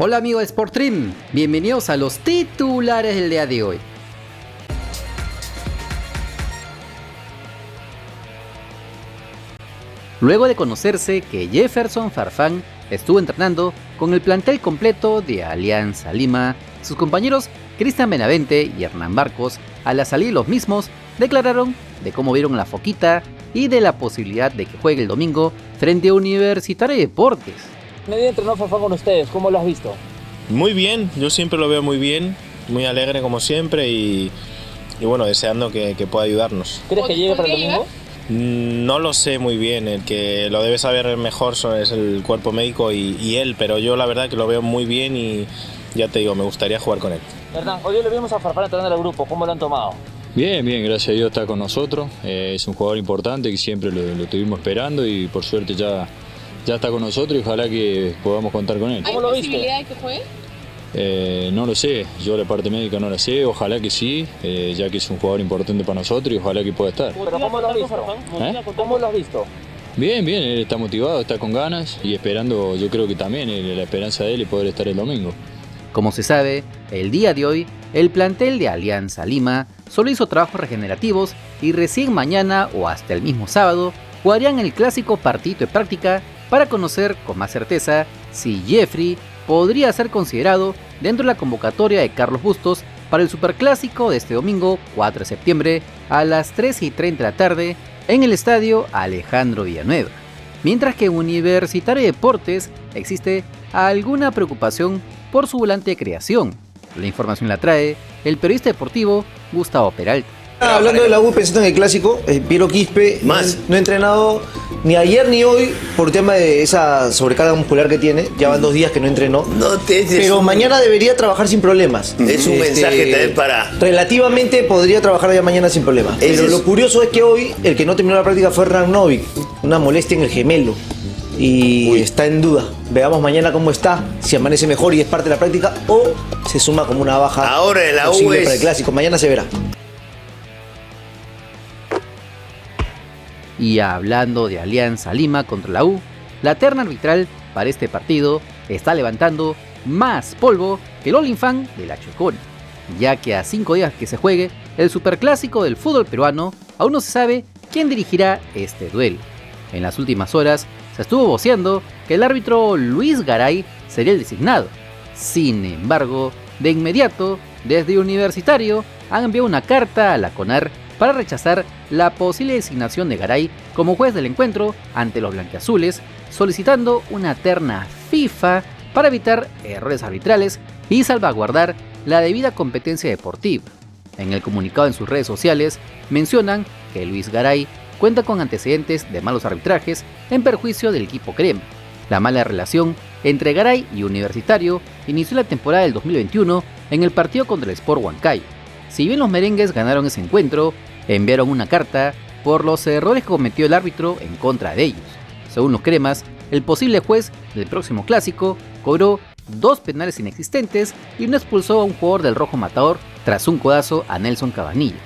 Hola amigos de Sportstream, bienvenidos a los titulares del día de hoy. Luego de conocerse que Jefferson Farfán estuvo entrenando con el plantel completo de Alianza Lima, sus compañeros Cristian Benavente y Hernán Barcos, al salir los mismos, declararon de cómo vieron la foquita y de la posibilidad de que juegue el domingo frente a Universitario de Deportes. ¿Medio entrenó Farfán con ustedes? ¿Cómo lo has visto? Muy bien, yo siempre lo veo muy bien, muy alegre como siempre y bueno, deseando que pueda ayudarnos. ¿Crees que llegue para el domingo? No lo sé muy bien, el que lo debe saber mejor es el cuerpo médico y él, pero yo la verdad que lo veo muy bien y ya te digo, me gustaría jugar con él. Hernán, hoy le vimos a Farfán entrenando al grupo, ¿cómo lo han tomado? Bien, gracias a Dios está con nosotros, es un jugador importante que siempre lo estuvimos esperando y por suerte ya está con nosotros y ojalá que podamos contar con él. ¿Hay posibilidad de que juegue? No lo sé, yo la parte médica no la sé, ojalá que sí, ya que es un jugador importante para nosotros y ojalá que pueda estar. ¿Pero cómo lo has visto? ¿Cómo lo has visto? Bien, él está motivado, está con ganas y esperando, yo creo que también la esperanza de él es poder estar el domingo. Como se sabe, el día de hoy, el plantel de Alianza Lima solo hizo trabajos regenerativos y recién mañana o hasta el mismo sábado jugarían el clásico partido de práctica para conocer con más certeza si Jeffrey podría ser considerado dentro de la convocatoria de Carlos Bustos para el Superclásico de este domingo 4 de septiembre a las 3:30 de la tarde en el estadio Alejandro Villanueva. Mientras que en Universitario de Deportes existe alguna preocupación por su volante de creación. La información la trae el periodista deportivo Gustavo Peralta. Hablando de la U, pensando en el clásico, Piero Quispe no ha entrenado ni ayer ni hoy por tema de esa sobrecarga muscular que tiene. Ya van 2 días que no entrenó. Pero mañana debería trabajar sin problemas. Es un mensaje también para... Relativamente podría trabajar ya mañana sin problemas. Pero lo curioso es que hoy el que no terminó la práctica fue Hernán Novic. Una molestia en el gemelo. Y está en duda. Veamos mañana cómo está, si amanece mejor y es parte de la práctica o se suma como una baja ahora de la posible U para el clásico. Mañana se verá. Y hablando de Alianza Lima contra la U, la terna arbitral para este partido está levantando más polvo que el All-In-Fan de la Chocona, ya que a 5 días que se juegue el superclásico del fútbol peruano, aún no se sabe quién dirigirá este duelo. En las últimas horas se estuvo voceando que el árbitro Luis Garay sería el designado. Sin embargo, de inmediato, desde Universitario han enviado una carta a la CONAR para rechazar la posible designación de Garay como juez del encuentro ante los blanquiazules, solicitando una terna FIFA para evitar errores arbitrales y salvaguardar la debida competencia deportiva. En el comunicado en sus redes sociales mencionan que Luis Garay cuenta con antecedentes de malos arbitrajes en perjuicio del equipo crema. La mala relación entre Garay y Universitario inició la temporada del 2021 en el partido contra el Sport Huancayo. Si bien los merengues ganaron ese encuentro, enviaron una carta por los errores que cometió el árbitro en contra de ellos. Según los cremas, el posible juez del próximo clásico cobró 2 penales inexistentes y no expulsó a un jugador del Rojo Matador tras un codazo a Nelson Cabanillas.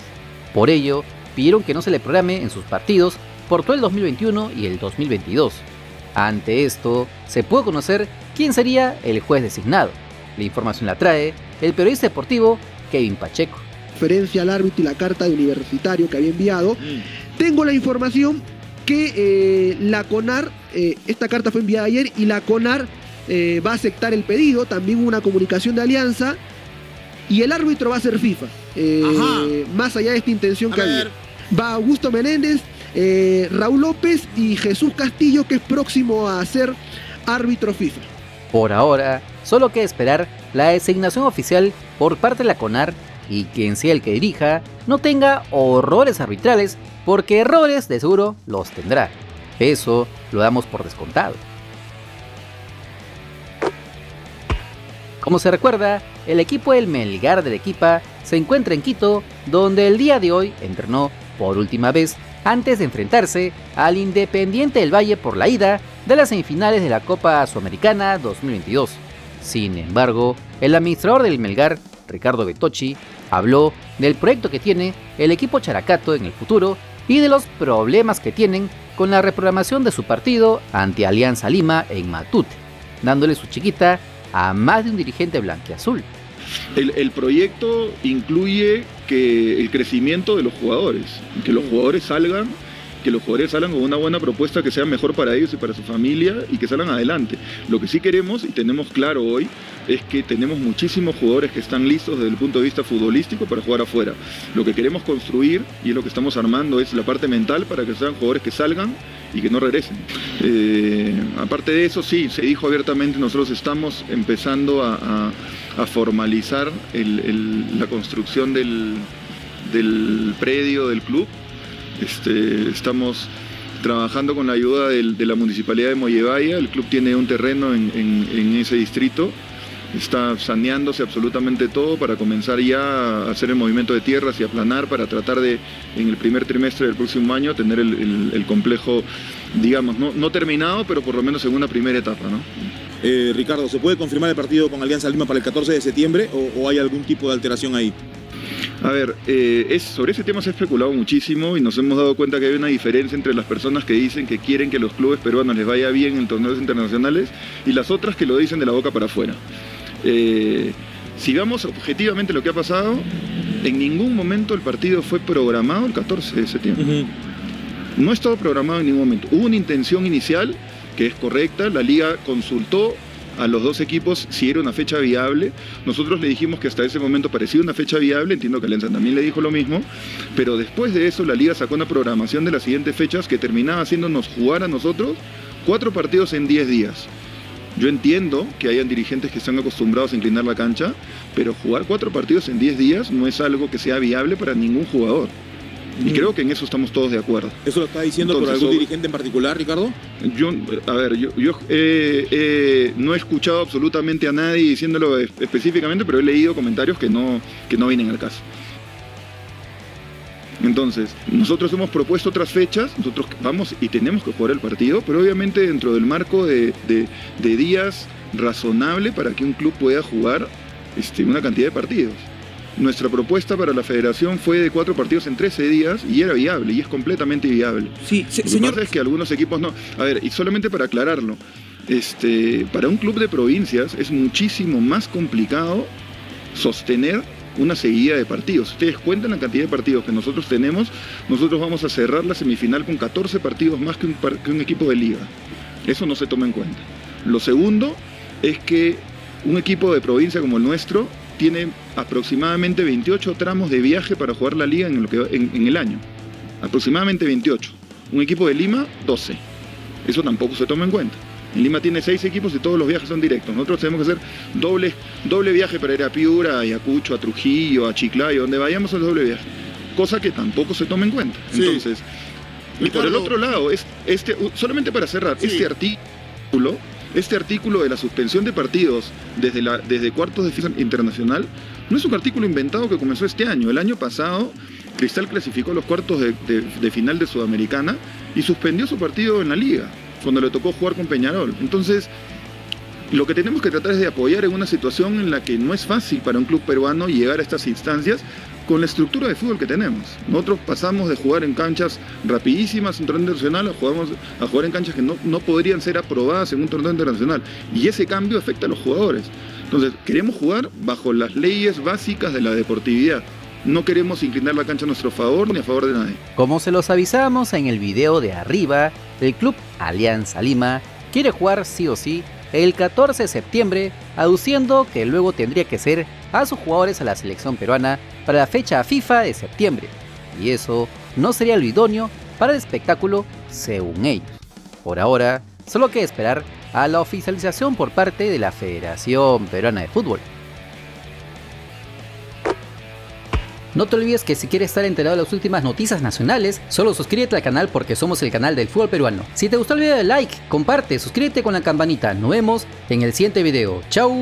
Por ello, pidieron que no se le programe en sus partidos por todo el 2021 y el 2022. Ante esto, se pudo conocer quién sería el juez designado. La información la trae el periodista deportivo Kevin Pacheco. Referencia al árbitro y la carta de Universitario que había enviado, tengo la información que la CONAR, esta carta fue enviada ayer y la CONAR va a aceptar el pedido. También hubo una comunicación de Alianza y el árbitro va a ser FIFA, más allá de esta intención que había. Va Augusto Menéndez, Raúl López y Jesús Castillo, que es próximo a ser árbitro FIFA. Por ahora, solo queda esperar la designación oficial por parte de la CONAR y quien sea el que dirija no tenga horrores arbitrales, porque errores de seguro los tendrá. Eso lo damos por descontado. Como se recuerda, el equipo del Melgar de Arequipa se encuentra en Quito, donde el día de hoy entrenó por última vez antes de enfrentarse al Independiente del Valle por la ida de las semifinales de la Copa Sudamericana 2022. Sin embargo, el administrador del Melgar, Ricardo Betocchi, habló del proyecto que tiene el equipo Characato en el futuro y de los problemas que tienen con la reprogramación de su partido ante Alianza Lima en Matute, dándole su chiquita a más de un dirigente blanquiazul. El proyecto incluye que el crecimiento de los jugadores, que los jugadores salgan con una buena propuesta que sea mejor para ellos y para su familia y que salgan adelante. Lo que sí queremos y tenemos claro hoy es que tenemos muchísimos jugadores que están listos desde el punto de vista futbolístico para jugar afuera. Lo que queremos construir y es lo que estamos armando es la parte mental para que sean jugadores que salgan y que no regresen. Aparte de eso, sí, se dijo abiertamente, nosotros estamos empezando a formalizar la construcción del predio del club. Estamos trabajando con la ayuda de la Municipalidad de Mollevaya. El club tiene un terreno en ese distrito. Está saneándose absolutamente todo para comenzar ya a hacer el movimiento de tierras y aplanar para tratar de, en el primer trimestre del próximo año, tener el complejo, digamos, no terminado, pero por lo menos en una primera etapa, ¿no? Ricardo, ¿se puede confirmar el partido con Alianza Lima para el 14 de septiembre o hay algún tipo de alteración ahí? A ver, sobre ese tema se ha especulado muchísimo y nos hemos dado cuenta que hay una diferencia entre las personas que dicen que quieren que los clubes peruanos les vaya bien en torneos internacionales y las otras que lo dicen de la boca para afuera. Si vemos objetivamente lo que ha pasado, en ningún momento el partido fue programado el 14 de septiembre. No ha estado programado en ningún momento. Hubo una intención inicial que es correcta, la liga consultó a los dos equipos si era una fecha viable. Nosotros le dijimos que hasta ese momento parecía una fecha viable, entiendo que Alianza también le dijo lo mismo, pero después de eso la liga sacó una programación de las siguientes fechas que terminaba haciéndonos jugar a nosotros 4 partidos en 10 días. Yo entiendo que hayan dirigentes que están acostumbrados a inclinar la cancha, pero jugar 4 partidos en 10 días no es algo que sea viable para ningún jugador. Y creo que en eso estamos todos de acuerdo. ¿Eso lo está diciendo por algún dirigente en particular, Ricardo? Yo no he escuchado absolutamente a nadie diciéndolo específicamente, pero he leído comentarios que no vienen al caso. Entonces, nosotros hemos propuesto otras fechas, nosotros vamos y tenemos que jugar el partido, pero obviamente dentro del marco de días razonable para que un club pueda jugar una cantidad de partidos. Nuestra propuesta para la federación fue de 4 partidos en 13 días y era viable, y es completamente viable. Sí, Lo que pasa es que algunos equipos no. A ver, y solamente para aclararlo, para un club de provincias es muchísimo más complicado sostener una seguida de partidos. Ustedes cuentan la cantidad de partidos que nosotros tenemos, nosotros vamos a cerrar la semifinal con 14 partidos más que un equipo de liga. Eso no se toma en cuenta. Lo segundo es que un equipo de provincia como el nuestro tiene aproximadamente 28 tramos de viaje para jugar la liga en el año. Aproximadamente 28. Un equipo de Lima, 12. Eso tampoco se toma en cuenta. En Lima tiene 6 equipos y todos los viajes son directos. Nosotros tenemos que hacer doble viaje para ir a Piura, a Ayacucho, a Trujillo, a Chiclayo, donde vayamos es doble viaje. Cosa que tampoco se toma en cuenta. Sí. Entonces, y por el otro lado, solamente para cerrar, sí. Este artículo de la suspensión de partidos desde cuartos de final internacional no es un artículo inventado que comenzó este año. El año pasado Cristal clasificó los cuartos de final de Sudamericana y suspendió su partido en la liga cuando le tocó jugar con Peñarol. Entonces, lo que tenemos que tratar es de apoyar en una situación en la que no es fácil para un club peruano llegar a estas instancias con la estructura de fútbol que tenemos. Nosotros pasamos de jugar en canchas rapidísimas en un torneo internacional a jugar en canchas que no podrían ser aprobadas en un torneo internacional. Y ese cambio afecta a los jugadores. Entonces, queremos jugar bajo las leyes básicas de la deportividad. No queremos inclinar la cancha a nuestro favor ni a favor de nadie. Como se los avisamos en el video de arriba, el club Alianza Lima quiere jugar sí o sí el 14 de septiembre, aduciendo que luego tendría que ser a sus jugadores a la selección peruana para la fecha FIFA de septiembre, y eso no sería lo idóneo para el espectáculo según ellos. Por ahora, solo queda esperar a la oficialización por parte de la Federación Peruana de Fútbol. No te olvides que si quieres estar enterado de las últimas noticias nacionales, solo suscríbete al canal porque somos el canal del fútbol peruano. Si te gustó el video, like, comparte, suscríbete con la campanita. Nos vemos en el siguiente video. ¡Chau!